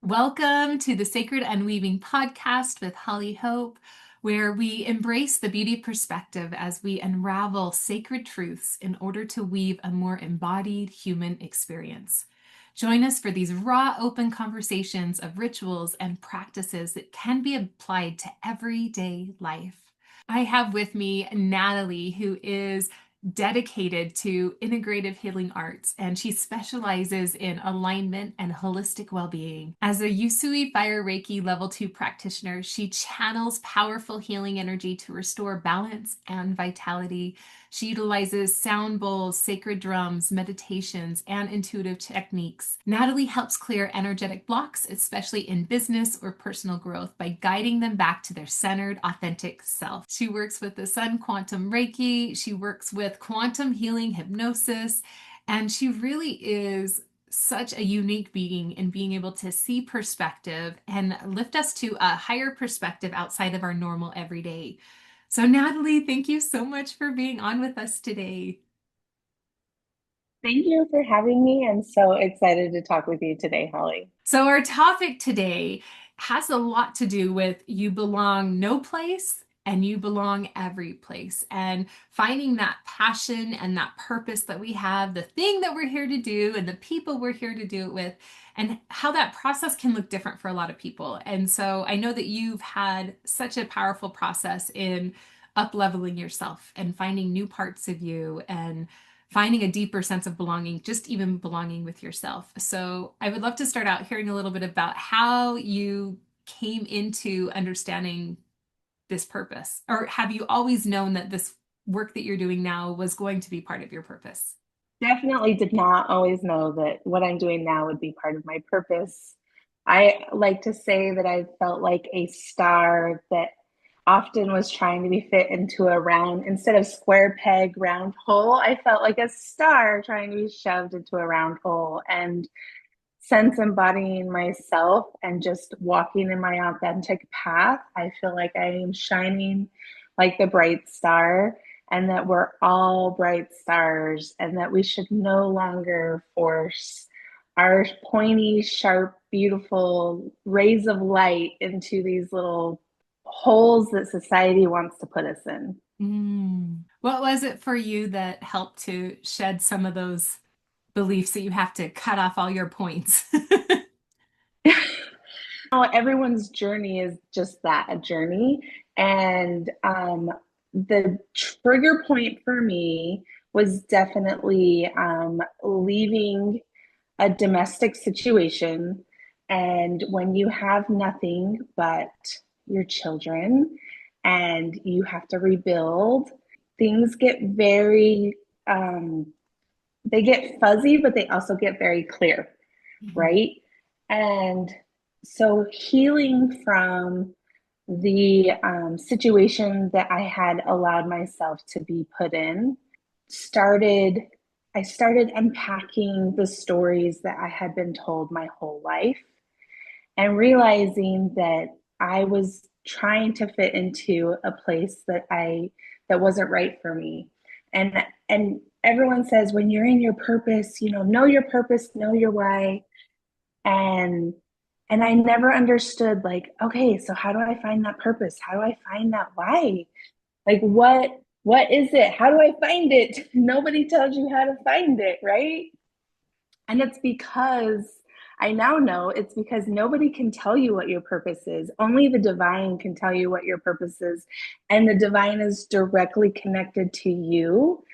Welcome to the Sacred Unweaving podcast with Holly Hope, where we embrace the beauty perspective as we unravel sacred truths in order to weave a more embodied human experience. Join us for these raw, open conversations of rituals and practices that can be applied to everyday life. I have with me Natalie, who is dedicated to integrative healing arts, and she specializes in alignment and holistic well-being. As a Usui Fire Reiki Level 2 practitioner, she channels powerful healing energy to restore balance and vitality. She utilizes sound bowls, sacred drums, meditations, and intuitive techniques. Natalie helps clear energetic blocks, especially in business or personal growth, by guiding them back to their centered, authentic self. She works with the Sun Quantum Reiki. She works with quantum healing hypnosis, and she really is such a unique being in being able to see perspective and lift us to a higher perspective outside of our normal everyday. So, Natalie, thank you so much for being on with us today. Thank you for having me. I'm so excited to talk with you today, Holly. So, our topic today has a lot to do with you belong no place and you belong every place, and finding that passion and that purpose that we have, the thing that we're here to do, and the people we're here to do it with, and how that process can look different for a lot of people. And so, I know that you've had such a powerful process in up leveling yourself and finding new parts of you and finding a deeper sense of belonging, just even belonging with yourself. So I would love to start out hearing a little bit about how you came into understanding this purpose. Or have you always known that this work that you're doing now was going to be part of your purpose? Definitely did not always know that what I'm doing now would be part of my purpose. I like to say that I felt like a star that often was trying to be fit into a round, instead of square peg, round hole. I felt like a star trying to be shoved into a round hole. And since embodying myself and just walking in my authentic path, I feel like I am shining like the bright star, and that we're all bright stars, and that we should no longer force our pointy, sharp, beautiful rays of light into these little holes that society wants to put us in. What was it for you that helped to shed some of those beliefs that you have to cut off all your points? Everyone's journey is just that, a journey. And the trigger point for me was definitely leaving a domestic situation. And when you have nothing but your children and you have to rebuild, things get very, they get fuzzy, but they also get very clear, right? And so healing from the situation that I had allowed myself to be put in started, I started unpacking the stories that I had been told my whole life, and realizing that I was trying to fit into a place that wasn't right for me. And everyone says when you're in your purpose, know your purpose, know your why. And and I never understood, like, okay, so how do I find that purpose? How do I find that why? Like, what is it? How do I find it? Nobody tells you how to find it, right? And it's because I now know it's because nobody can tell you what your purpose is. Only the divine can tell you what your purpose is. And the divine is directly connected to you.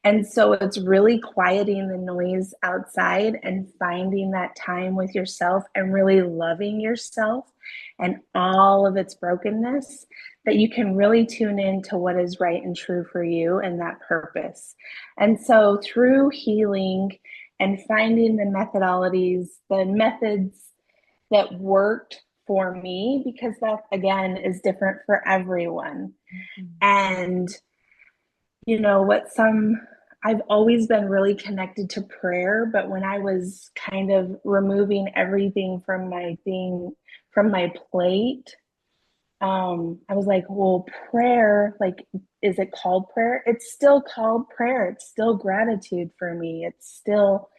And so it's really quieting the noise outside and finding that time with yourself and really loving yourself and all of its brokenness, that you can really tune in to what is right and true for you and that purpose. And so through healing and finding the methodologies, the methods that worked for me, because that again is different for everyone. And what some I've always been really connected to prayer, but when I was kind of removing everything from my plate, I was like, well, prayer, like, is it called prayer? It's still called prayer. It's still gratitude for me. It's still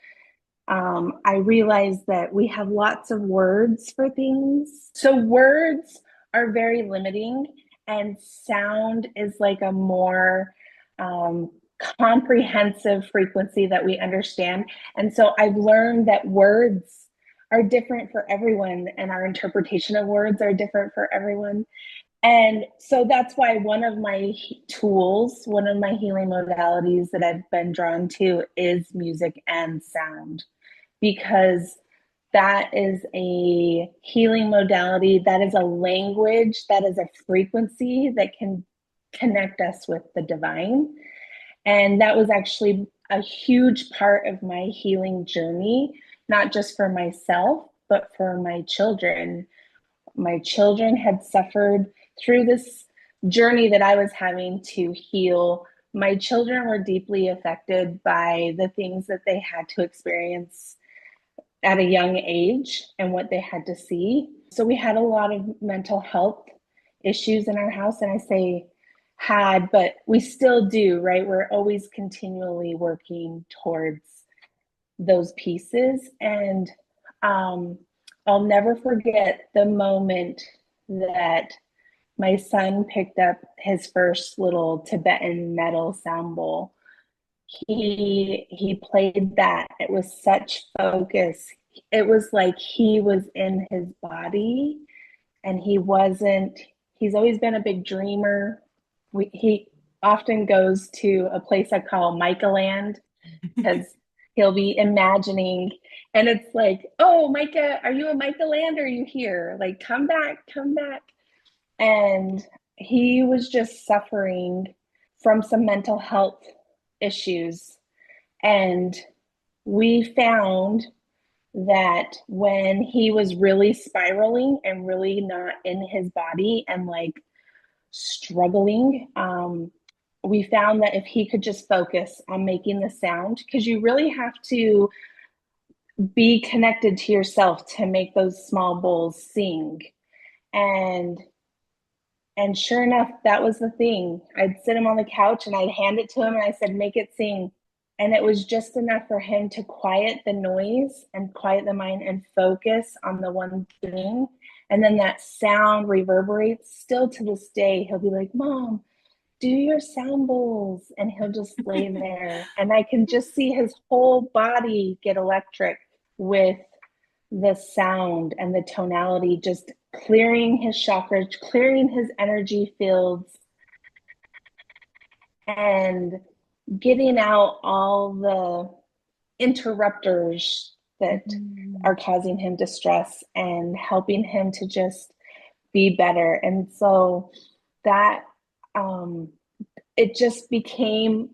I realized that we have lots of words for things. So words are very limiting, and sound is like a more um, comprehensive frequency that we understand. And so I've learned that words are different for everyone, and our interpretation of words are different for everyone. And so that's why one of my tools, one of my healing modalities that I've been drawn to is music and sound, because that is a healing modality, that is a language, that is a frequency that can connect us with the divine. And that was actually a huge part of my healing journey, not just for myself, but for my children. My children had suffered through this journey that I was having to heal. My children were deeply affected by the things that they had to experience at a young age and what they had to see. So we had a lot of mental health issues in our house. And I say had, but we still do, right? We're always continually working towards those pieces. And um, I'll never forget the moment that my son picked up his first little Tibetan metal sound bowl. He played that. It was such focus. It was like he was in his body, and he wasn't. He's always been a big dreamer. He often goes to a place I call Micah Land, because he'll be imagining, and it's like, oh, Micah, are you in Micah Land, or are you here? Like, come back, come back. And he was just suffering from some mental health issues. And we found that when he was really spiraling and really not in his body and like struggling, we found that if he could just focus on making the sound, because you really have to be connected to yourself to make those small bowls sing. And And sure enough, that was the thing. I'd sit him on the couch and I'd hand it to him and I said, make it sing. And it was just enough for him to quiet the noise and quiet the mind and focus on the one thing. And then that sound reverberates still to this day. He'll be like, Mom, do your sound bowls. And he'll just lay there. And I can just see his whole body get electric with the sound and the tonality, just clearing his chakras, clearing his energy fields, and getting out all the interrupters that are causing him distress and helping him to just be better. And so that it just became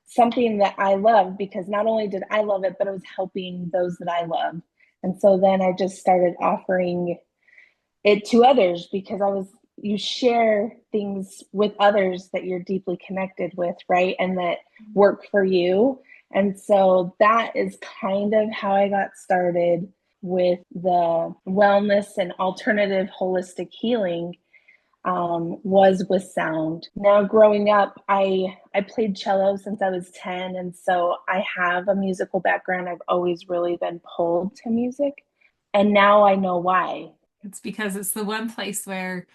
something that I loved, because not only did I love it, but it was helping those that I loved. And so then I just started offering it to others, because you share things with others that you're deeply connected with, right? And that work for you. And so that is kind of how I got started with the wellness and alternative holistic healing, was with sound. Now, growing up, I played cello since I was 10. And so I have a musical background. I've always really been pulled to music. And now I know why. It's because it's the one place where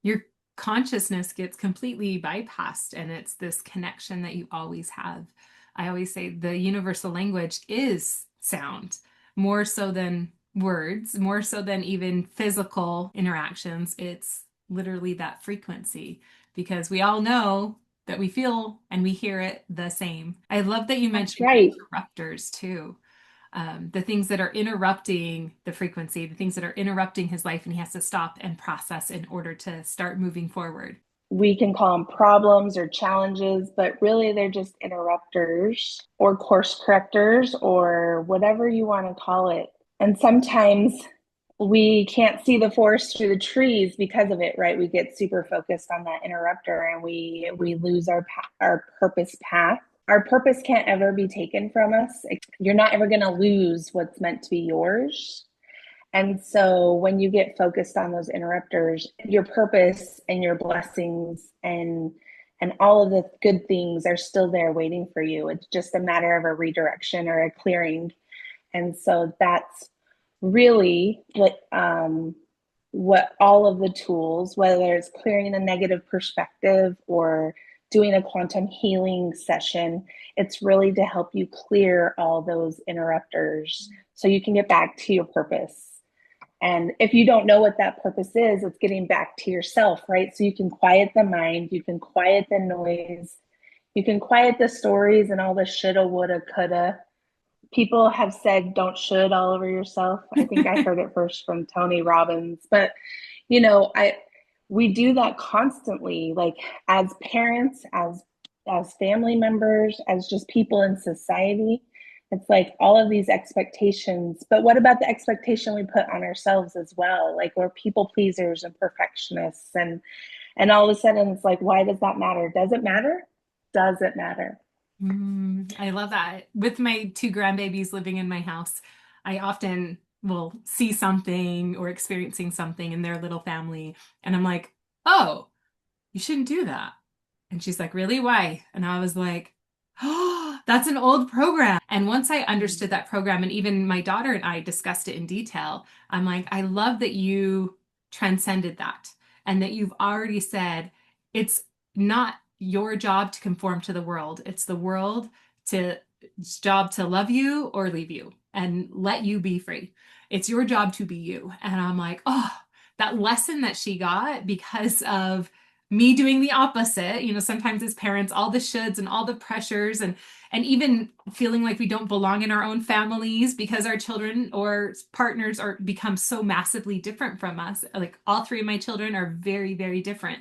your consciousness gets completely bypassed, and it's this connection that you always have. I always say the universal language is sound, more so than words, more so than even physical interactions. It's literally that frequency, because we all know that we feel and we hear it the same. I love that you That's mentioned right. interrupters too. The things that are interrupting the frequency, the things that are interrupting his life, and he has to stop and process in order to start moving forward. We can call them problems or challenges, but really they're just interrupters or course correctors or whatever you want to call it. And sometimes we can't see the forest through the trees because of it, right? We get super focused on that interrupter, and we lose our purpose path. Our purpose can't ever be taken from us. You're not ever going to lose what's meant to be yours. And so when you get focused on those interrupters, your purpose and your blessings and all of the good things are still there waiting for you. It's just a matter of a redirection or a clearing. And so that's really what all of the tools, whether it's clearing a negative perspective or doing a quantum healing session, it's really to help you clear all those interrupters so you can get back to your purpose. And if you don't know what that purpose is, it's getting back to yourself, right? So you can quiet the mind, you can quiet the noise, you can quiet the stories and all the shoulda, woulda, coulda. People have said don't should all over yourself. I think I heard it first from Tony Robbins, but I we do that constantly, like as parents, as family members, as just people in society. It's like all of these expectations, but what about the expectation we put on ourselves as well? Like we're people pleasers and perfectionists, and all of a sudden it's like, why does that matter? Does it matter? Does it matter? I love that. With my two grandbabies living in my house, I often will see something or experiencing something in their little family, and I'm like, oh, you shouldn't do that. And she's like, really? Why? And I was like, oh, that's an old program. And once I understood that program, and even my daughter and I discussed it in detail, I'm like, I love that you transcended that and that you've already said it's not your job to conform to the world. It's the world to its job to love you or leave you and let you be free. It's your job to be you. And I'm like, oh, that lesson that she got because of me doing the opposite, sometimes as parents, all the shoulds and all the pressures and even feeling like we don't belong in our own families because our children or partners are become so massively different from us. Like all three of my children are very, very different.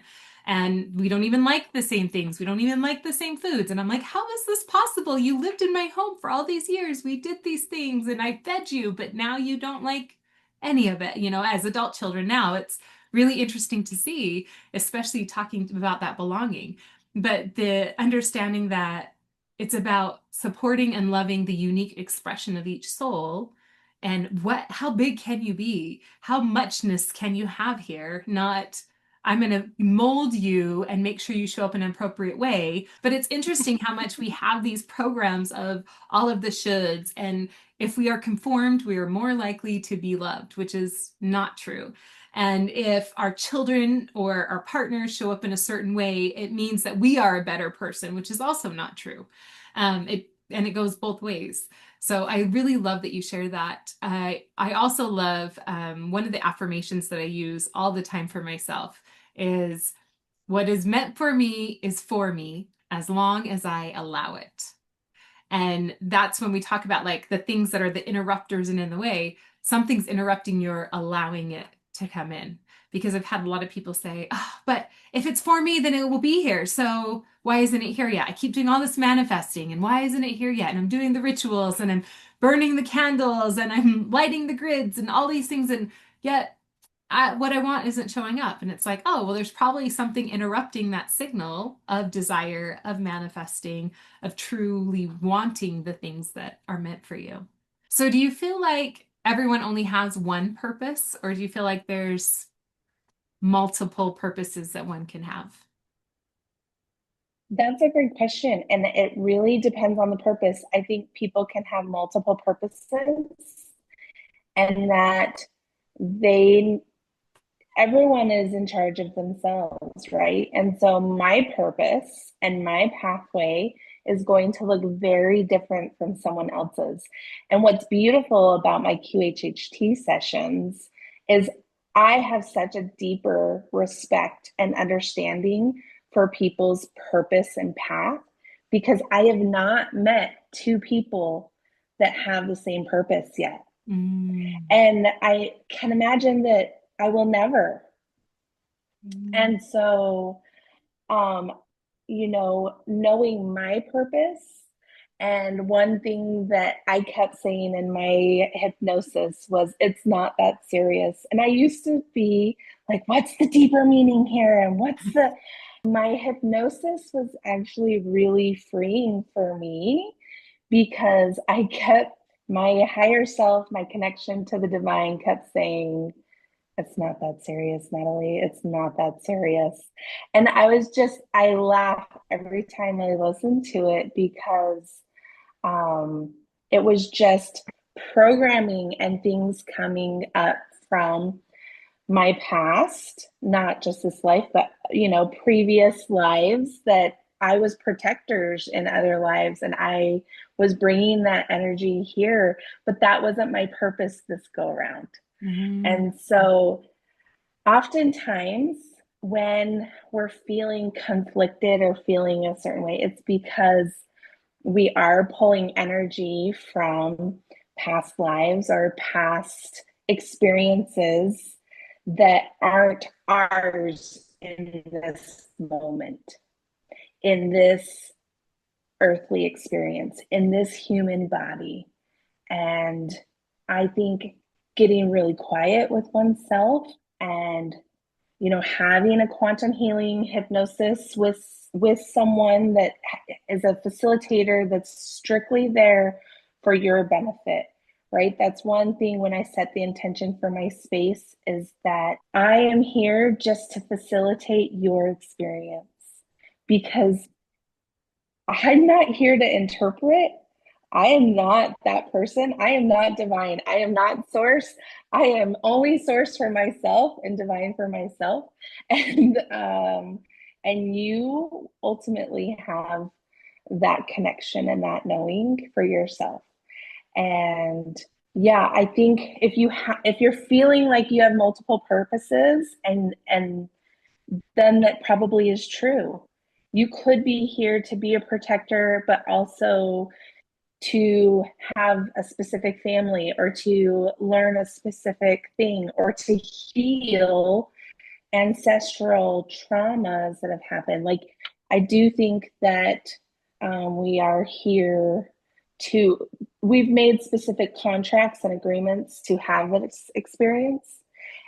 And we don't even like the same things. We don't even like the same foods. And I'm like, how is this possible? You lived in my home for all these years. We did these things and I fed you, but now you don't like any of it. As adult children now, it's really interesting to see, especially talking about that belonging. But the understanding that it's about supporting and loving the unique expression of each soul and how big can you be? How muchness can you have here? Not, I'm going to mold you and make sure you show up in an appropriate way. But it's interesting how much we have these programs of all of the shoulds. And if we are conformed, we are more likely to be loved, which is not true. And if our children or our partners show up in a certain way, it means that we are a better person, which is also not true. And it goes both ways. So I really love that you share that. I also love one of the affirmations that I use all the time for myself is what is meant for me is for me as long as I allow it. And that's when we talk about like the things that are the interrupters and in the way, something's interrupting your allowing it to come in. Because I've had a lot of people say, oh, but if it's for me, then it will be here. So why isn't it here yet? I keep doing all this manifesting and why isn't it here yet? And I'm doing the rituals and I'm burning the candles and I'm lighting the grids and all these things. And yet what I want isn't showing up. And it's like, oh, well, there's probably something interrupting that signal of desire, of manifesting, of truly wanting the things that are meant for you. So do you feel like everyone only has one purpose, or do you feel like there's multiple purposes that one can have? That's a great question. And it really depends on the purpose. I think people can have multiple purposes and that they everyone is in charge of themselves, right? And so my purpose and my pathway is going to look very different from someone else's. And what's beautiful about my QHHT sessions is I have such a deeper respect and understanding for people's purpose and path because I have not met two people that have the same purpose yet. Mm. And I can imagine that I will never. Mm. And so, um, knowing my purpose, and one thing that I kept saying in my hypnosis was, it's not that serious. And I used to be like, what's the deeper meaning here? And my hypnosis was actually really freeing for me because I kept my higher self, my connection to the divine kept saying, it's not that serious, Natalie. It's not that serious. And I laugh every time I listen to it because it was just programming and things coming up from my past, not just this life, but previous lives, that I was protectors in other lives and I was bringing that energy here, but that wasn't my purpose this go around. Mm-hmm. And so oftentimes when we're feeling conflicted or feeling a certain way, it's because we are pulling energy from past lives or past experiences that aren't ours in this moment, in this earthly experience, in this human body. And I think getting really quiet with oneself and having a quantum healing hypnosis with someone that is a facilitator that's strictly there for your benefit, right? That's one thing when I set the intention for my space, is that I am here just to facilitate your experience, because I'm not here to interpret. I am not that person. I am not divine. I am not source. I am only source for myself and divine for myself. And you ultimately have that connection and that knowing for yourself. And yeah, I think if you're feeling like you have multiple purposes, and then that probably is true. You could be here to be a protector, but also to have a specific family, or to learn a specific thing, or to heal ancestral traumas that have happened. Like, I do think that we are here to, we've made specific contracts and agreements to have this experience.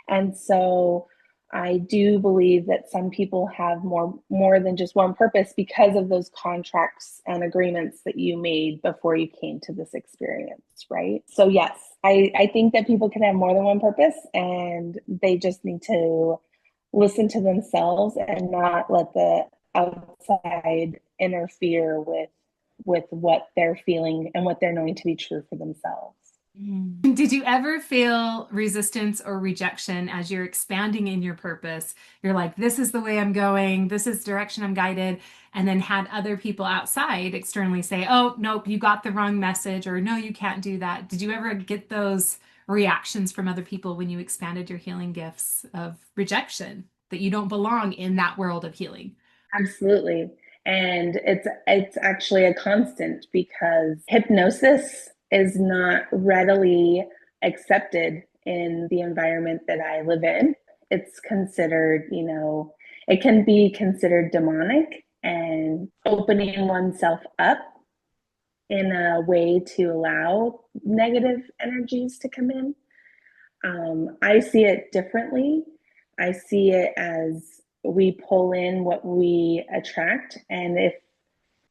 And so I do believe that some people have more than just one purpose because of those contracts and agreements that you made before you came to this experience, right? So yes, I think that people can have more than one purpose, and they just need to listen to themselves and not let the outside interfere with what they're feeling and what they're knowing to be true for themselves. Did you ever feel resistance or rejection as you're expanding in your purpose? You're like, this is the way I'm going, this is the direction I'm guided, and then had other people outside externally say, oh, nope, you got the wrong message, or no, you can't do that. Did you ever get those reactions from other people when you expanded your healing gifts of rejection, that you don't belong in that world of healing? Absolutely. And it's actually a constant, because hypnosis is not readily accepted in the environment that I live in. It's considered, it can be considered demonic, and opening oneself up in a way to allow negative energies to come in. I see it differently. I see it as we pull in what we attract, and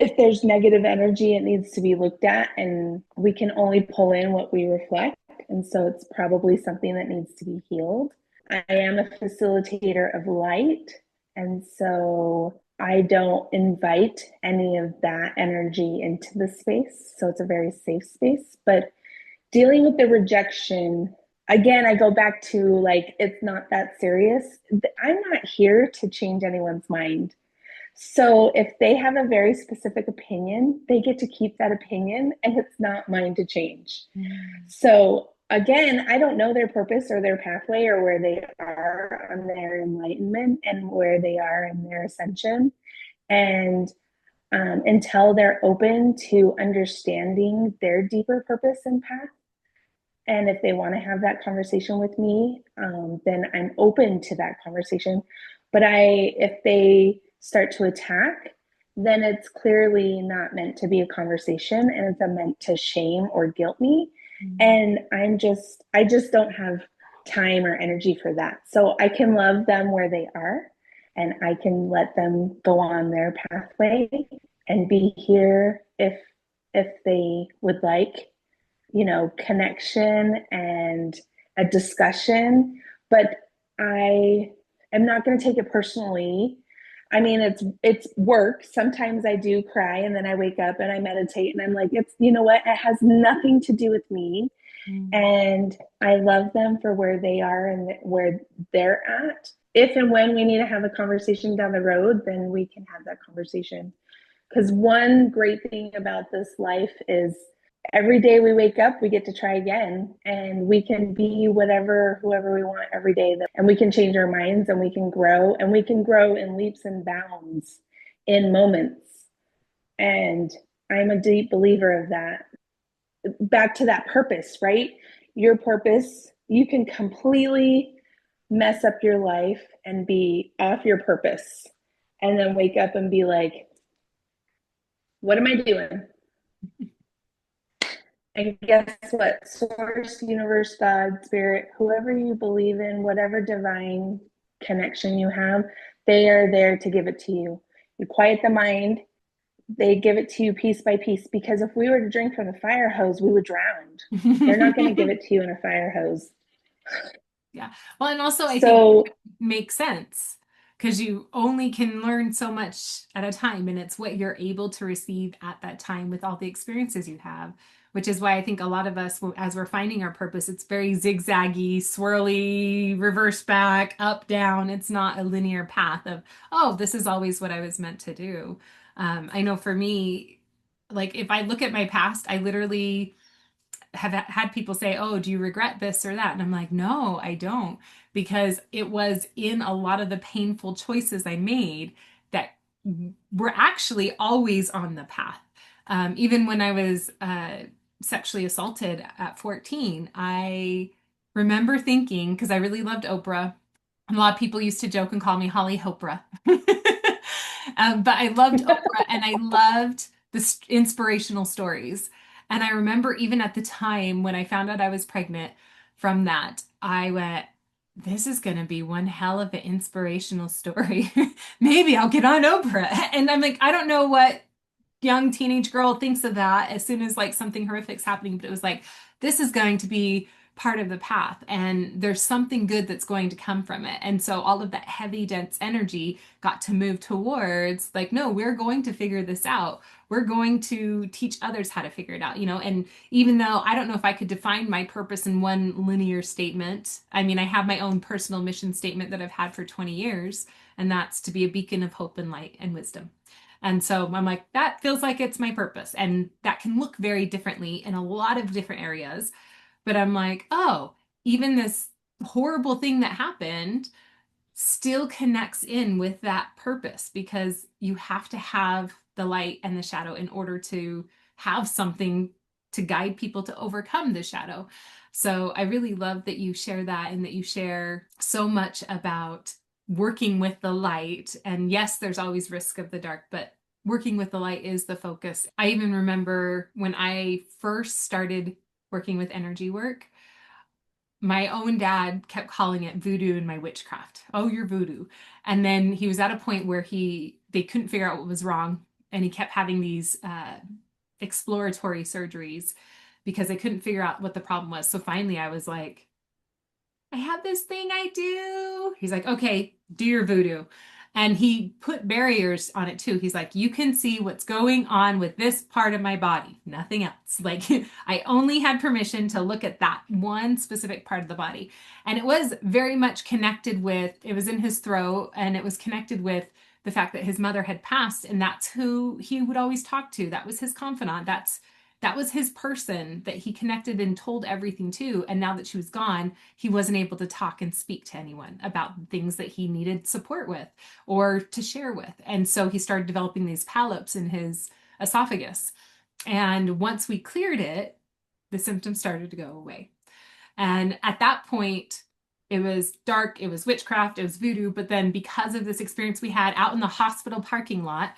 if there's negative energy, it needs to be looked at, and we can only pull in what we reflect. And so it's probably something that needs to be healed. I am a facilitator of light, and so I don't invite any of that energy into the space. So it's a very safe space. But dealing with the rejection, again, I go back to, like, it's not that serious. I'm not here to change anyone's mind. So if they have a very specific opinion, they get to keep that opinion, and it's not mine to change. So again, I don't know their purpose or their pathway, or where they are on their enlightenment and where they are in their ascension. And until they're open to understanding their deeper purpose and path, and if they want to have that conversation with me, then I'm open to that conversation. But if they start to attack, then it's clearly not meant to be a conversation, and it's meant to shame or guilt me. And I just don't have time or energy for that. So I can love them where they are, and I can let them go on their pathway and be here if they would like, connection and a discussion. But I am not going to take it personally. I mean, it's work. Sometimes I do cry, and then I wake up and I meditate, and I'm like, it's, you know what? It has nothing to do with me. Mm. And I love them for where they are and where they're at. If and when we need to have a conversation down the road, then we can have that conversation. Because one great thing about this life is every day we wake up, we get to try again, and we can be whatever, whoever we want every day. And we can change our minds, and we can grow, in leaps and bounds in moments. And I'm a deep believer of that. Back to that purpose, right? Your purpose, you can completely mess up your life and be off your purpose, and then wake up and be like, what am I doing? And guess what? Source, universe, God, spirit, whoever you believe in, whatever divine connection you have, they are there to give it to you. You quiet the mind, they give it to you piece by piece. Because if we were to drink from the fire hose, we would drown. They're not going to give it to you in a fire hose. Yeah. Well, and also I think So, it makes sense because you only can learn so much at a time, and it's what you're able to receive at that time with all the experiences you have, which is why I think a lot of us, as we're finding our purpose, it's very zigzaggy, swirly, reverse back, up, down. It's not a linear path of, oh, this is always what I was meant to do. I know for me, like if I look at my past, I literally have had people say, "Oh, do you regret this or that?" And I'm like, "No, I don't," because it was in a lot of the painful choices I made that were actually always on the path. Even when I was sexually assaulted at 14, I remember thinking, because I really loved Oprah. A lot of people used to joke and call me Holly Hopra. But I loved Oprah and I loved the inspirational stories. And I remember even at the time when I found out I was pregnant from that, I went, this is going to be one hell of an inspirational story. Maybe I'll get on Oprah. And I'm like, I don't know what young teenage girl thinks of that as soon as like something horrific's happening, but it was like, this is going to be part of the path and there's something good that's going to come from it. And so all of that heavy, dense energy got to move towards like, no, we're going to figure this out. We're going to teach others how to figure it out, you know? And even though I don't know if I could define my purpose in one linear statement, I mean, I have my own personal mission statement that I've had for 20 years, and that's to be a beacon of hope and light and wisdom. And so I'm like, that feels like it's my purpose. And that can look very differently in a lot of different areas. But I'm like, oh, even this horrible thing that happened still connects in with that purpose because you have to have the light and the shadow in order to have something to guide people to overcome the shadow. So I really love that you share that and that you share so much about working with the light. And yes, there's always risk of the dark, but working with the light is the focus. I even remember when I first started working with energy work, my own dad kept calling it voodoo and my witchcraft. Oh, you're voodoo. And then he was at a point where they couldn't figure out what was wrong. And he kept having these exploratory surgeries because they couldn't figure out what the problem was. So finally I was like, I have this thing I do. He's like, okay, do your voodoo. And he put barriers on it too. He's like, you can see what's going on with this part of my body, nothing else. Like, I only had permission to look at that one specific part of the body. And it was very much connected with, it was in his throat, and it was connected with the fact that his mother had passed, and that's who he would always talk to. That was his confidant. That was his person that he connected and told everything to. And now that she was gone, he wasn't able to talk and speak to anyone about things that he needed support with or to share with. And so he started developing these polyps in his esophagus. And once we cleared it, the symptoms started to go away. And at that point, it was dark, it was witchcraft, it was voodoo. But then, because of this experience we had out in the hospital parking lot,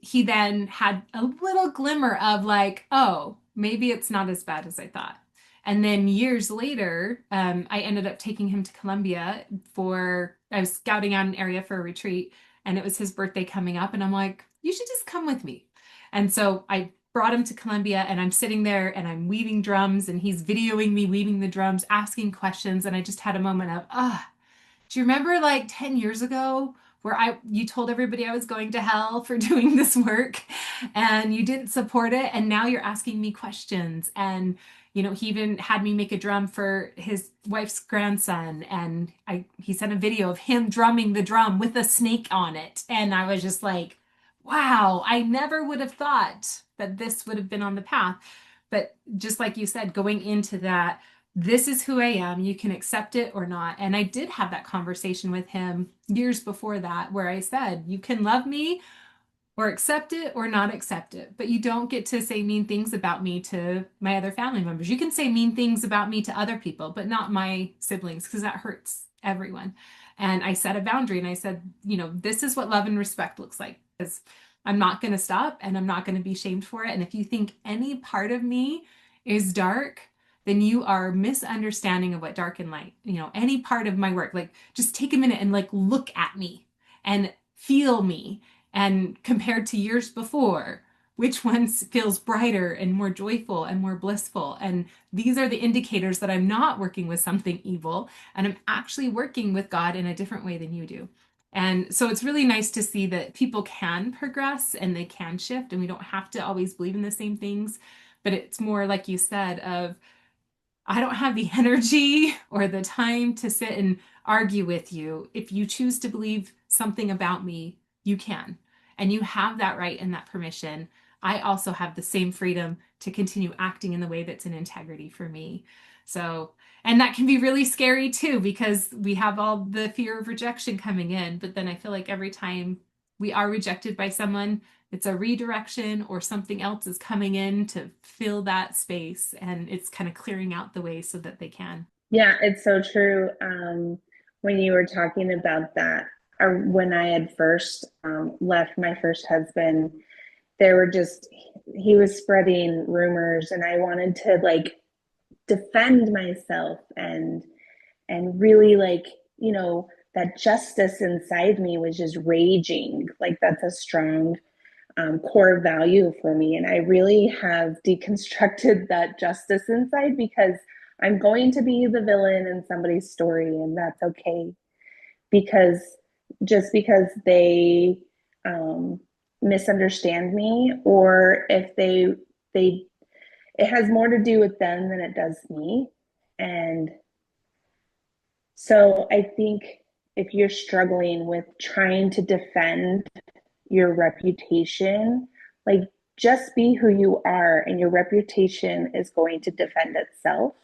he then had a little glimmer of like, oh, maybe it's not as bad as I thought. And then years later, I ended up taking him to Colombia I was scouting out an area for a retreat, and it was his birthday coming up. And I'm like, you should just come with me. And so I brought him to Colombia, and I'm sitting there and I'm weaving drums, and he's videoing me weaving the drums, asking questions. And I just had a moment of, do you remember like 10 years ago where you told everybody I was going to hell for doing this work and you didn't support it, and now you're asking me questions? And He even had me make a drum for his wife's grandson, and he sent a video of him drumming the drum with a snake on it. And I was just like, wow, I never would have thought that this would have been on the path. But just like you said, going into that, this is who I am. You can accept it or not. And I did have that conversation with him years before that, where I said, you can love me or accept it or not accept it. But you don't get to say mean things about me to my other family members. You can say mean things about me to other people, but not my siblings, because that hurts everyone. And I set a boundary and I said, this is what love and respect looks like. Because I'm not going to stop and I'm not going to be shamed for it. And if you think any part of me is dark, then you are misunderstanding of what dark and light, any part of my work. Like, just take a minute and like look at me and feel me, and compared to years before, which one feels brighter and more joyful and more blissful. And these are the indicators that I'm not working with something evil and I'm actually working with God in a different way than you do. And so it's really nice to see that people can progress and they can shift, and we don't have to always believe in the same things. But it's more like you said, of I don't have the energy or the time to sit and argue with you. If you choose to believe something about me, you can. And you have that right and that permission. I also have the same freedom to continue acting in the way that's in integrity for me. So, and that can be really scary too, because we have all the fear of rejection coming in. But then I feel like every time we are rejected by someone, it's a redirection or something else is coming in to fill that space, and it's kind of clearing out the way so that they can. Yeah, it's so true. When you were talking about that, or when I had first left my first husband, there were just, he was spreading rumors, and I wanted to like defend myself and really like, that justice inside me was just raging. Like, that's a strong core value for me. And I really have deconstructed that justice inside, because I'm going to be the villain in somebody's story, and that's okay. Because just because they um, misunderstand me, or if they it has more to do with them than it does me. And so I think if you're struggling with trying to defend your reputation, like, just be who you are, and your reputation is going to defend itself.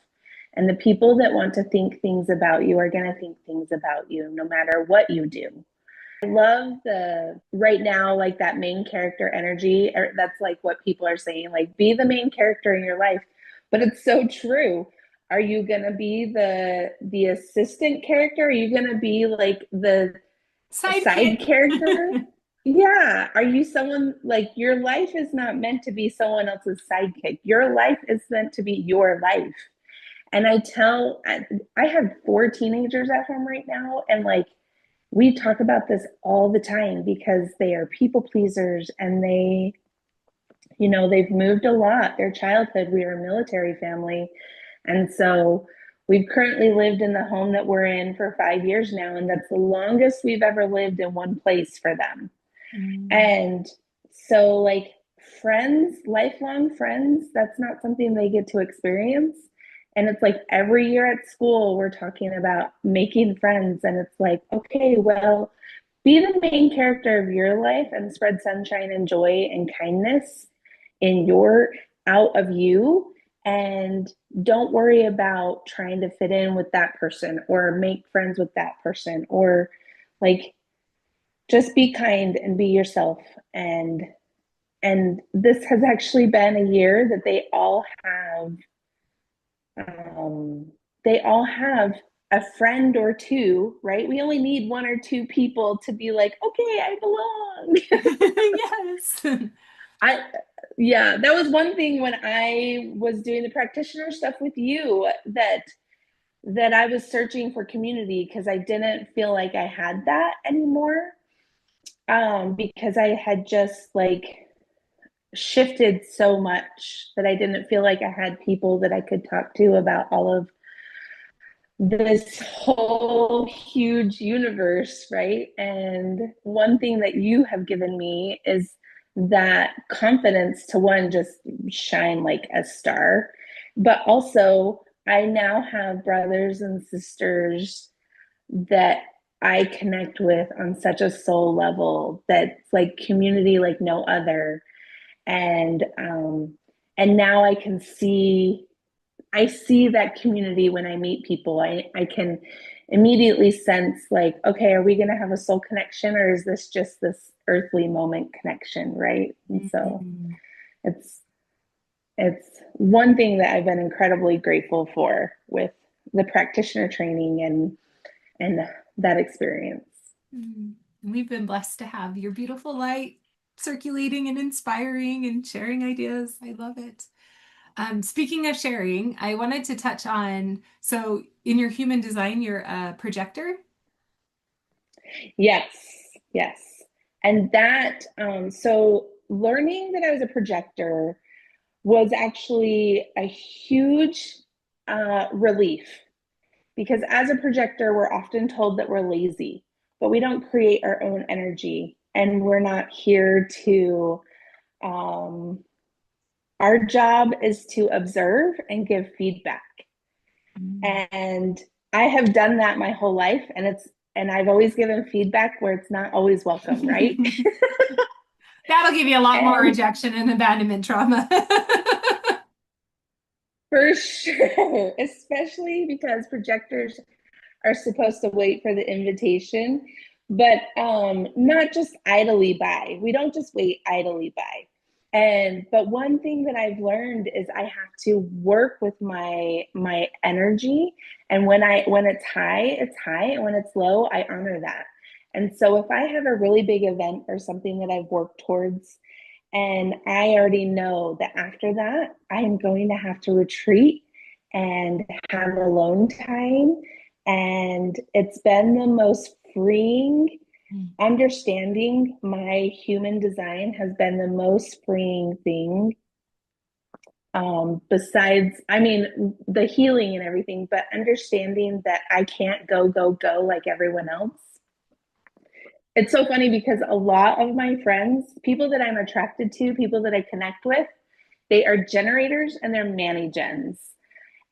And the people that want to think things about you are going to think things about you no matter what you do. I love the right now, like that main character energy, or that's like what people are saying, like, be the main character in your life. But it's so true. Are you going to be the assistant character? Are you going to be like the side Sidekick. character? Yeah. Are you someone like, your life is not meant to be someone else's sidekick? Your life is meant to be your life. And I have 4 teenagers at home right now, and like, we talk about this all the time because they are people pleasers, and they've moved a lot. Their childhood, we are a military family. And so we've currently lived in the home that we're in for 5 years now. And that's the longest we've ever lived in one place for them. Mm. And so, like, friends, lifelong friends, that's not something they get to experience. And it's like every year at school, we're talking about making friends. And it's like, okay, well, be the main character of your life and spread sunshine and joy and kindness in your out of you. And don't worry about trying to fit in with that person or make friends with that person, or like, just be kind and be yourself. And this has actually been a year that um, they all have a friend or two, right? We only need 1 or 2 people to be like, okay, I belong. Yes. I Yeah, that was one thing when I was doing the practitioner stuff with you, that I was searching for community, because I didn't feel like I had that anymore. Because I had just like shifted so much that I didn't feel like I had people that I could talk to about all of this whole huge universe, right? And one thing that you have given me is that confidence to, one, just shine like a star, But also, I now have brothers and sisters that I connect with on such a soul level that's like community like no other. And now I see that community when I meet people. I can immediately sense like, okay, are we gonna have a soul connection or is this just this earthly moment connection, right? And so Mhm. it's it's one thing that I've been incredibly grateful for with the practitioner training and that experience. Mhm. We've been blessed to have your beautiful light circulating and inspiring and sharing ideas. I love it. Speaking of sharing, I wanted to touch on, so in your human design, you're a projector. Yes, yes. And that, so learning that I was a projector was actually a huge relief because as a projector, we're often told that we're lazy, but we don't create our own energy and we're not here to, um, our job is to observe and give feedback. Mm. And I have done that my whole life and I've always given feedback where it's not always welcome, right? That'll give you a lot more And rejection and abandonment trauma. for sure, especially because projectors are supposed to wait for the invitation, but not just idly by. We don't just wait idly by. And but one thing that I've learned is I have to work with my energy, and when it's high, it's high, and when it's low, I honor that. And so if I have a really big event or something that I've worked towards, and I already know that after that, I am going to have to retreat and have alone time. And it's been the most freeing. Understanding my human design has been the most freeing thing. Besides, I mean, the healing and everything, but understanding that I can't go like everyone else. It's so funny because a lot of my friends, people that I'm attracted to, people that I connect with, they are generators and they're manny gens.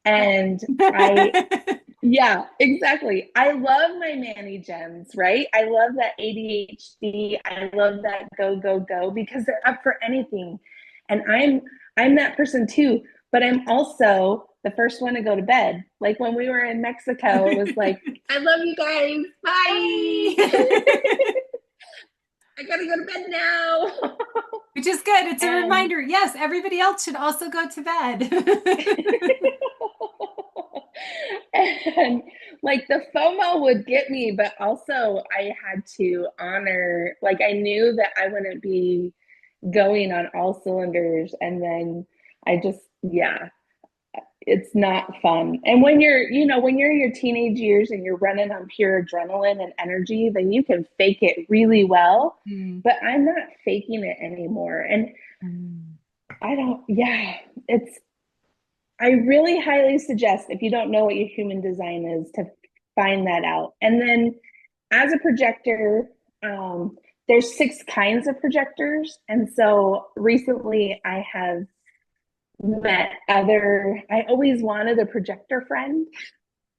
And I, yeah, exactly. I love my manny gens, right? I love that ADHD. I love that go because they're up for anything. And I'm that person too, but I'm also the first one to go to bed. Like when we were in Mexico, it was like, I love you guys. Bye. Bye. I gotta go to bed now. Which is good. It's a And reminder. Yes, everybody else should also go to bed. and like the FOMO would get me, but also I had to honor, like I knew that I wouldn't be going on all cylinders. And then I just, yeah, it's not fun. And when when you're in your teenage years and you're running on pure adrenaline and energy, then you can fake it really well. Mm. But I'm not faking it anymore. And Mm. I don't, yeah, it's, I really highly suggest if you don't know what your human design is to find that out. And then as a projector, there's six kinds of projectors. And so recently I have I always wanted a projector friend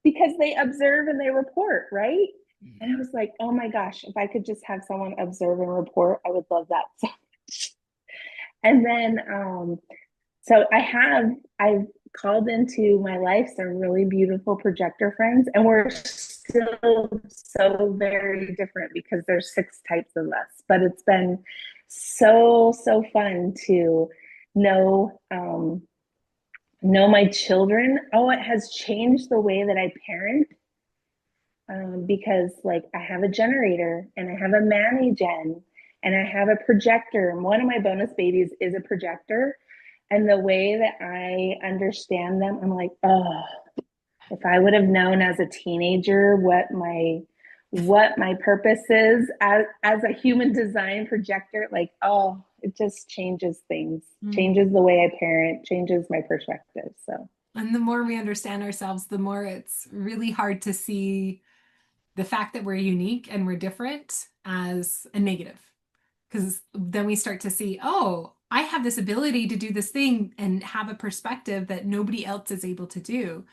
because they observe and they report, right? And I was like, oh my gosh, if I could just have someone observe and report, I would love that so much. And then so I've called into my life some really beautiful projector friends, and we're still so very different because there's six types of us. But it's been so fun to know know my children. Oh, it has changed the way that I parent because like I have a generator and I have a manny gen and I have a projector. And one of my bonus babies is a projector. And the way that I understand them, I'm like, oh, if I would have known as a teenager what my purpose is as a human design projector, like, oh, it just changes things, Mm. changes the way I parent, changes my perspective. So And the more we understand ourselves, the more it's really hard to see the fact that we're unique and we're different as a negative. Because then we start to see, oh, I have this ability to do this thing and have a perspective that nobody else is able to do.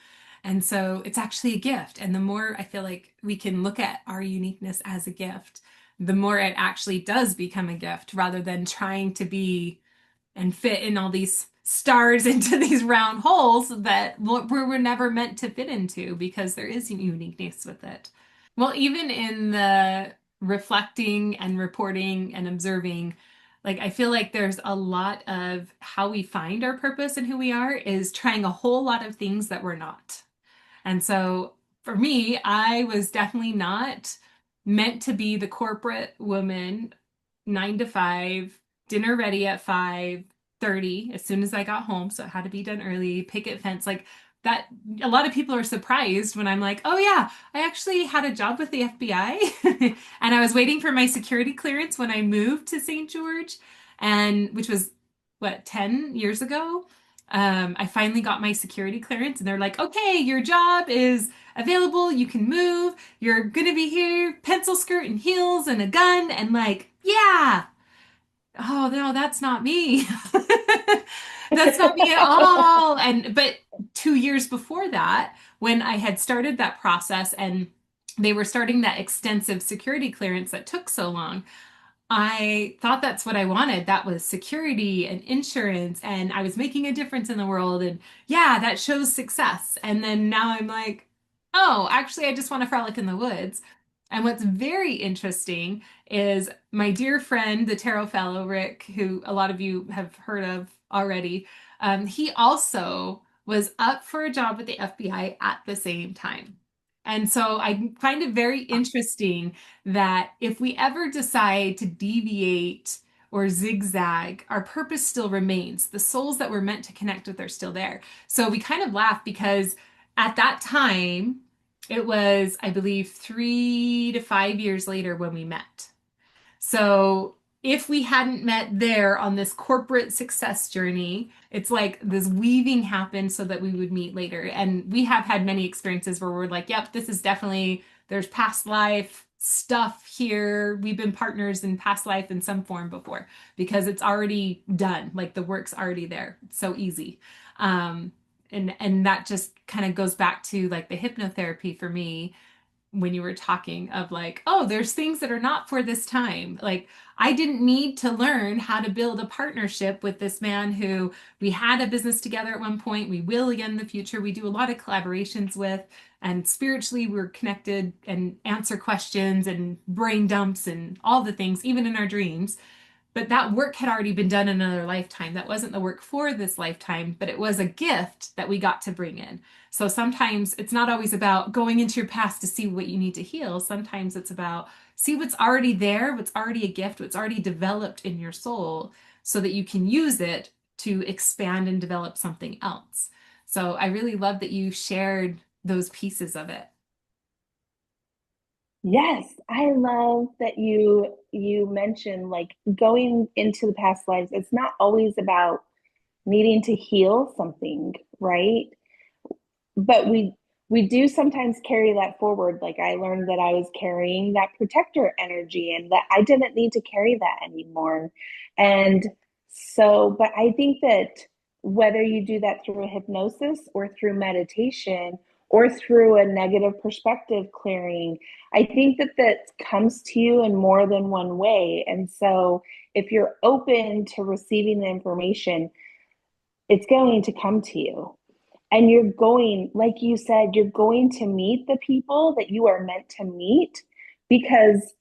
And so it's actually a gift. And the more I feel like we can look at our uniqueness as a gift, the more it actually does become a gift rather than trying to be and fit in all these stars into these round holes that we're never meant to fit into because there is uniqueness with it. Well, even in the reflecting and reporting and observing, like I feel like there's a lot of how we find our purpose and who we are is trying a whole lot of things that we're not. And so for me, I was definitely not meant to be the corporate woman, 9 to 5, dinner ready at 5:30 as soon as I got home. So it had to be done early, picket fence, like that. A lot of people are surprised when I'm like, oh yeah, I actually had a job with the FBI and I was waiting for my security clearance when I moved to St. George, and which was what, 10 years ago. I finally got my security clearance, and they're like, okay, your job is available. You can move. You're gonna be here, pencil skirt and heels and a gun. And like, yeah. Oh, no, that's not me. That's not me at all. But 2 years before that, when I had started that process and they were starting that extensive security clearance that took so long, I thought that's what I wanted. That was security and insurance, and I was making a difference in the world. And yeah, that shows success. And then now I'm like, oh, actually, I just want to frolic in the woods. And what's very interesting is my dear friend, the tarot fellow, Rick, who a lot of you have heard of already, he also was up for a job with the FBI at the same time. And so I find it very interesting that if we ever decide to deviate or zigzag, our purpose still remains. The souls that we're meant to connect with are still there. So we kind of laugh because at that time, it was, I believe, 3 to 5 years later when we met. So if we hadn't met there on this corporate success journey, it's like this weaving happened so that we would meet later. And we have had many experiences where we're like, yep, this is definitely, there's past life stuff here. We've been partners in past life in some form before because it's already done. Like the work's already there. It's so easy. And that just kind of goes back to like the hypnotherapy for me when you were talking of like, oh, there's things that are not for this time. Like, I didn't need to learn how to build a partnership with this man who we had a business together at one point. We will again in the future. We do a lot of collaborations with, and spiritually, we're connected and answer questions and brain dumps and all the things, even in our dreams. But that work had already been done in another lifetime. That wasn't the work for this lifetime, but it was a gift that we got to bring in. So sometimes it's not always about going into your past to see what you need to heal. Sometimes it's about see what's already there, what's already a gift, what's already developed in your soul so that you can use it to expand and develop something else. So I really love that you shared those pieces of it. Yes, I love that you mentioned like going into the past lives. It's not always about needing to heal something, right? But we do sometimes carry that forward. Like I learned that I was carrying that protector energy and that I didn't need to carry that anymore. And so, but I think that whether you do that through a hypnosis or through meditation or through a negative perspective clearing, I think that that comes to you in more than one way. And so if you're open to receiving the information, it's going to come to you. And you're going, like you said, you're going to meet the people that you are meant to meet because,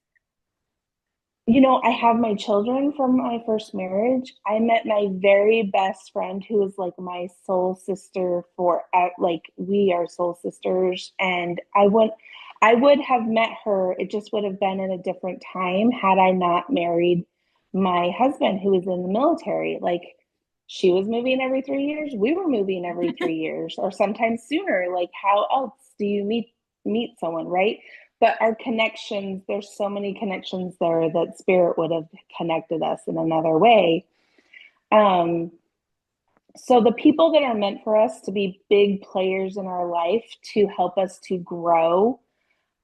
you know, I have my children from my first marriage. I met my very best friend who is like my soul sister for like we are soul sisters. And I would have met her. It just would have been in a different time had I not married my husband who was in the military. Like she was moving every 3 years. We were moving every 3 years or sometimes sooner. Like how else do you meet someone, right? But our connections, there's so many connections there that spirit would have connected us in another way. Um, so the people that are meant for us to be big players in our life to help us to grow,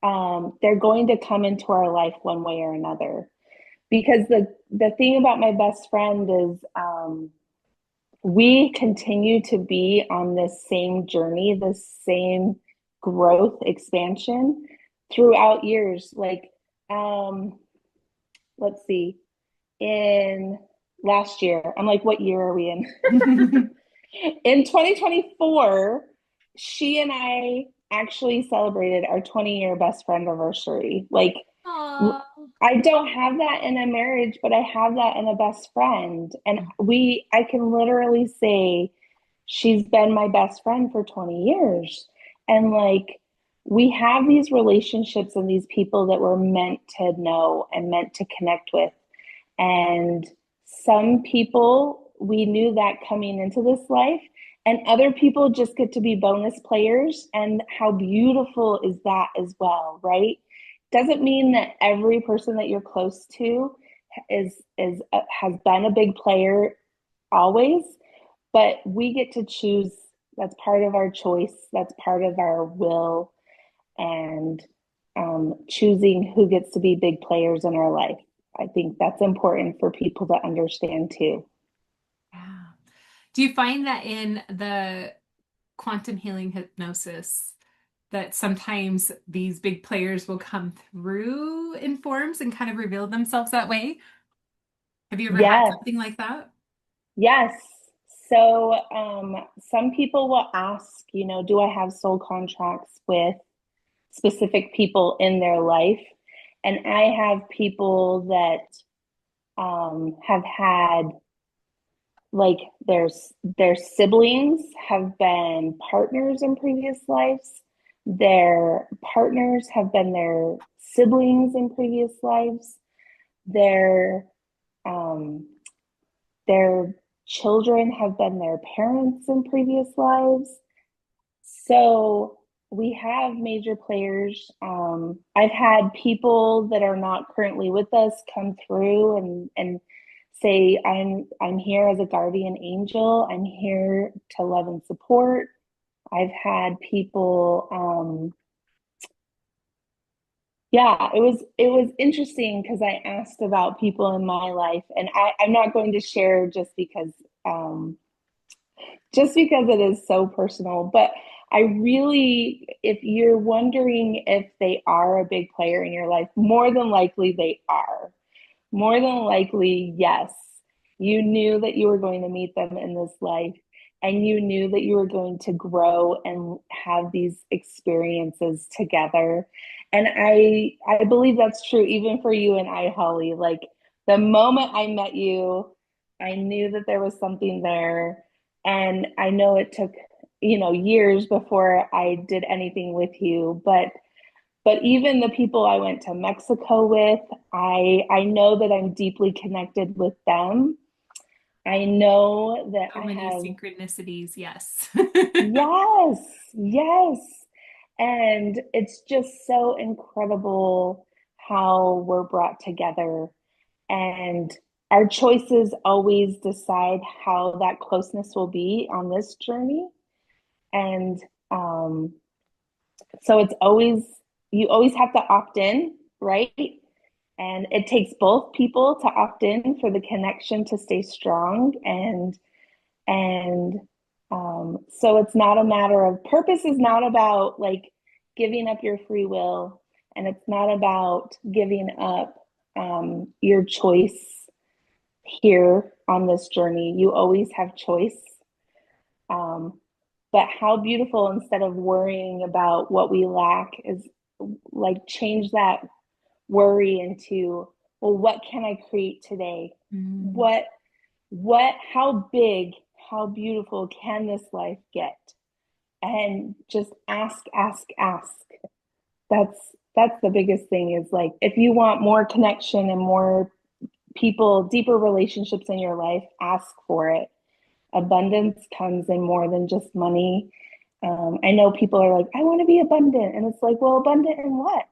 they're going to come into our life one way or another. because the thing about my best friend is we continue to be on this same journey, this same growth expansion throughout years. Like, let's see, in last year, I'm like, what year are we in? In 2024, she and I actually celebrated our 20-year best friend anniversary. Like, Aw. I don't have that in a marriage, but I have that in a best friend. And I can literally say she's been my best friend for 20 years. And like, we have these relationships and these people that we're meant to know and meant to connect with. And some people, we knew that coming into this life, and other people just get to be bonus players. And how beautiful is that as well, right? Doesn't mean that every person that you're close to is has been a big player always, but we get to choose. That's part of our choice. That's part of our will, and choosing who gets to be big players in our life. I think that's important for people to understand too. Yeah. Do you find that in the quantum healing hypnosis that sometimes these big players will come through in forms and kind of reveal themselves that way? Have you ever had Yes, something like that? yes. So some people will ask, do I have soul contracts with specific people in their life? And I have people that have had, like, their siblings have been partners in previous lives. Their partners have been their siblings in previous lives. Their um, their children have been their parents in previous lives. So we have major players. I've had people that are not currently with us come through and say, I'm here as a guardian angel. I'm here to love and support. I've had people, yeah, it was interesting because I asked about people in my life, and I'm not going to share um, just because it is so personal. But I really, if you're wondering if they are a big player in your life, more than likely they are. More than likely, yes. You knew that you were going to meet them in this life, and you knew that you were going to grow and have these experiences together. And I believe that's true even for you and I, Holly. Like, the moment I met you, I knew that there was something there. And I know it took, years before I did anything with you, but even the people I went to Mexico with, I know that I'm deeply connected with them. I know that So I many have, synchronicities, yes. yes, yes. And it's just so incredible how we're brought together. And our choices always decide how that closeness will be on this journey. And um, so you always have to opt in, right? And it takes both people to opt in for the connection to stay strong. And so it's not a matter of, purpose is not about like giving up your free will, and it's not about giving up your choice here on this journey. You always have choice. Um, but how beautiful, instead of worrying about what we lack, is like change that worry into, well, what can I create today? Mm. How big, how beautiful can this life get? And just ask, ask, ask. That's the biggest thing, is like, if you want more connection and more people, deeper relationships in your life, ask for it. Abundance comes in more than just money. I know people are like, I want to be abundant. And it's like, well, abundant in what?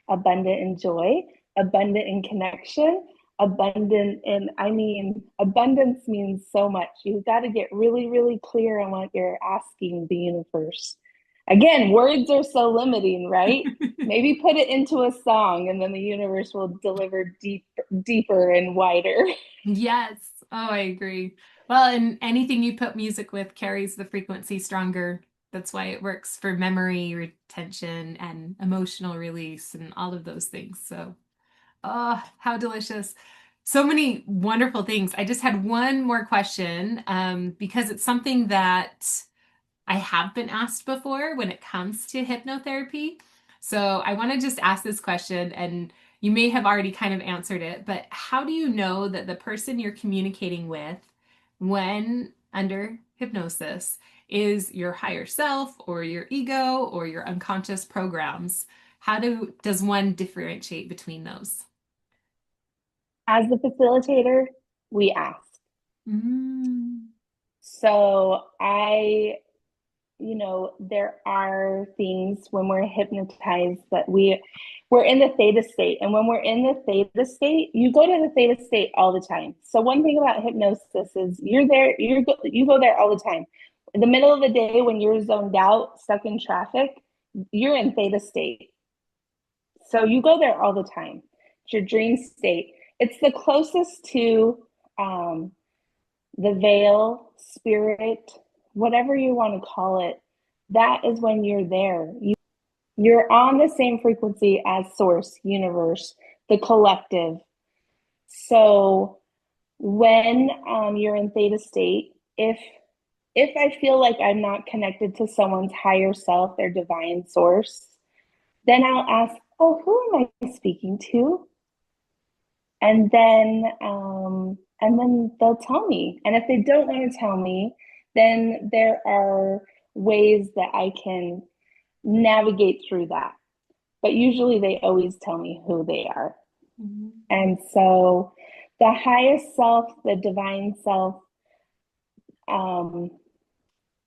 Abundant in joy, abundant in connection, abundant in, I mean, abundance means so much. You've got to get really, really clear on what you're asking the universe. Again, words are so limiting, right? Maybe put it into a song and then the universe will deliver deeper and wider. Yes. Oh, I agree. Well, and anything you put music with carries the frequency stronger. That's why it works for memory retention and emotional release and all of those things. So, oh, how delicious. So many wonderful things. I just had one more question, because it's something that I have been asked before when it comes to hypnotherapy. So I want to just ask this question, and you may have already kind of answered it, but how do you know that the person you're communicating with when under hypnosis is your higher self or your ego or your unconscious programs? Does one differentiate between those? As the facilitator, we ask. Mm. So there are things when we're hypnotized that we're in the theta state. And when we're in the theta state, you go to the theta state all the time. So one thing about hypnosis is you go there all the time. In the middle of the day when you're zoned out, stuck in traffic, you're in theta state. So you go there all the time. It's your dream state. It's the closest to um, the veil, spirit, whatever you want to call it. That is when you're there. You're on the same frequency as source, universe, the collective. So when you're in theta state, if I feel like I'm not connected to someone's higher self, their divine source, then I'll ask, oh, who am I speaking to? And then they'll tell me. And if they don't want to tell me, then there are ways that I can navigate through that. But usually they always tell me who they are. Mhm. And so the highest self, the divine self, um,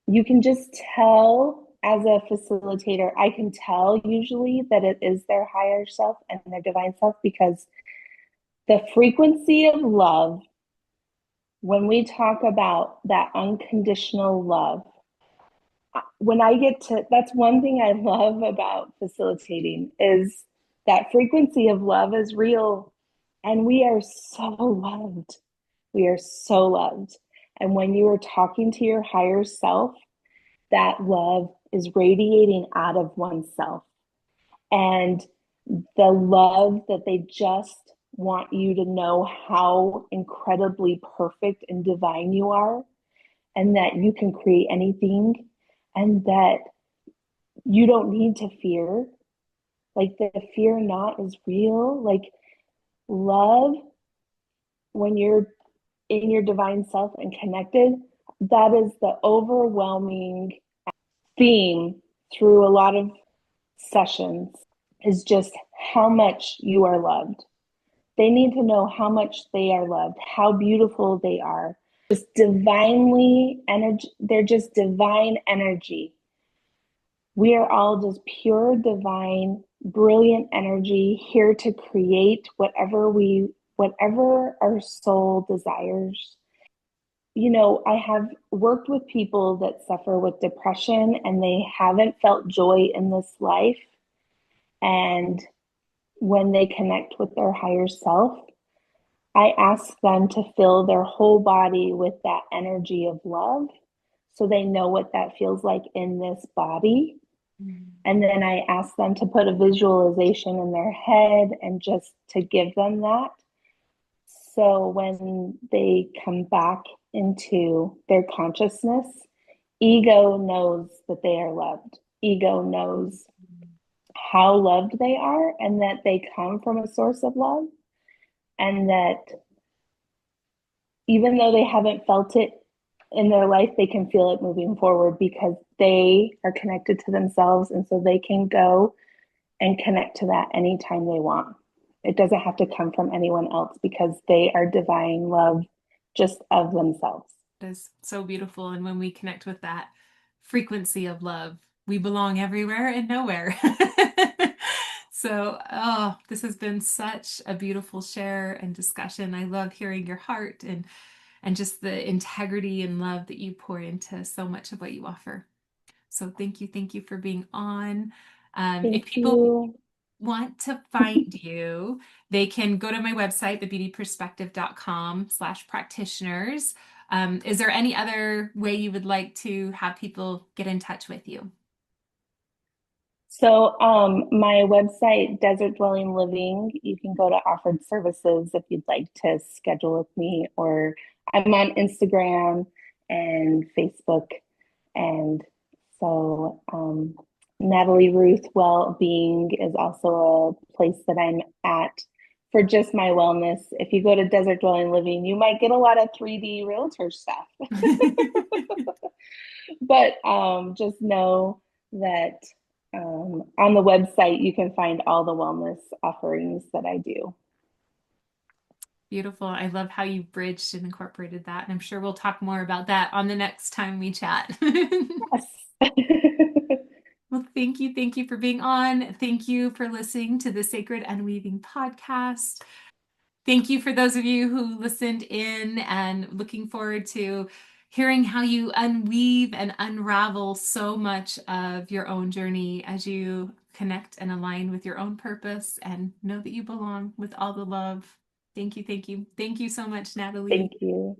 you can just tell as a facilitator, I can tell usually that it is their higher self and their divine self because the frequency of love, when we talk about that unconditional love, when I get to, that's one thing I love about facilitating is that frequency of love is real and we are so loved. We are so loved. And when you are talking to your higher self, that love is radiating out of oneself. And the love that they just want you to know how incredibly perfect and divine you are, and that you can create anything, and that you don't need to fear. Like the fear not is real. Like love, when you're in your divine self and connected, that is the overwhelming theme through a lot of sessions is just how much you are loved. They need to know how much they are loved, how beautiful they are. Just divinely energy, they're just divine energy. We are all just pure divine, brilliant energy here to create whatever our soul desires. I have worked with people that suffer with depression and they haven't felt joy in this life. And when they connect with their higher self, I ask them to fill their whole body with that energy of love so they know what that feels like in this body. And then I ask them to put a visualization in their head and just to give them that. So when they come back into their consciousness, ego knows that they are loved. Ego knows how loved they are and that they come from a source of love, and that even though they haven't felt it in their life, they can feel it moving forward because they are connected to themselves. And so they can go and connect to that anytime they want. It doesn't have to come from anyone else because they are divine love just of themselves. It is so beautiful. And when we connect with that frequency of love, we belong everywhere and nowhere. So, oh, this has been such a beautiful share and discussion. I love hearing your heart and just the integrity and love that you pour into so much of what you offer. So thank you for being on. If Thank people you. want to find you, they can go to my website, thebeautyperspective.com/practitioners. Is there any other way you would like to have people get in touch with you? So, my website, Desert Dwelling Living, you can go to offered services if you'd like to schedule with me, or I'm on Instagram and Facebook. And so, Natalie Ruth Wellbeing is also a place that I'm at for just my wellness. If you go to Desert Dwelling Living, you might get a lot of 3D realtor stuff. But just know that on the website, you can find all the wellness offerings that I do. Beautiful. I love how you bridged and incorporated that. And I'm sure we'll talk more about that on the next time we chat. Yes. Well, thank you for being on. Thank you for listening to the Sacred Unweaving podcast. Thank you for those of you who listened in, and looking forward to hearing how you unweave and unravel so much of your own journey as you connect and align with your own purpose and know that you belong with all the love. Thank you. Thank you. Thank you so much, Thank Natalie. you.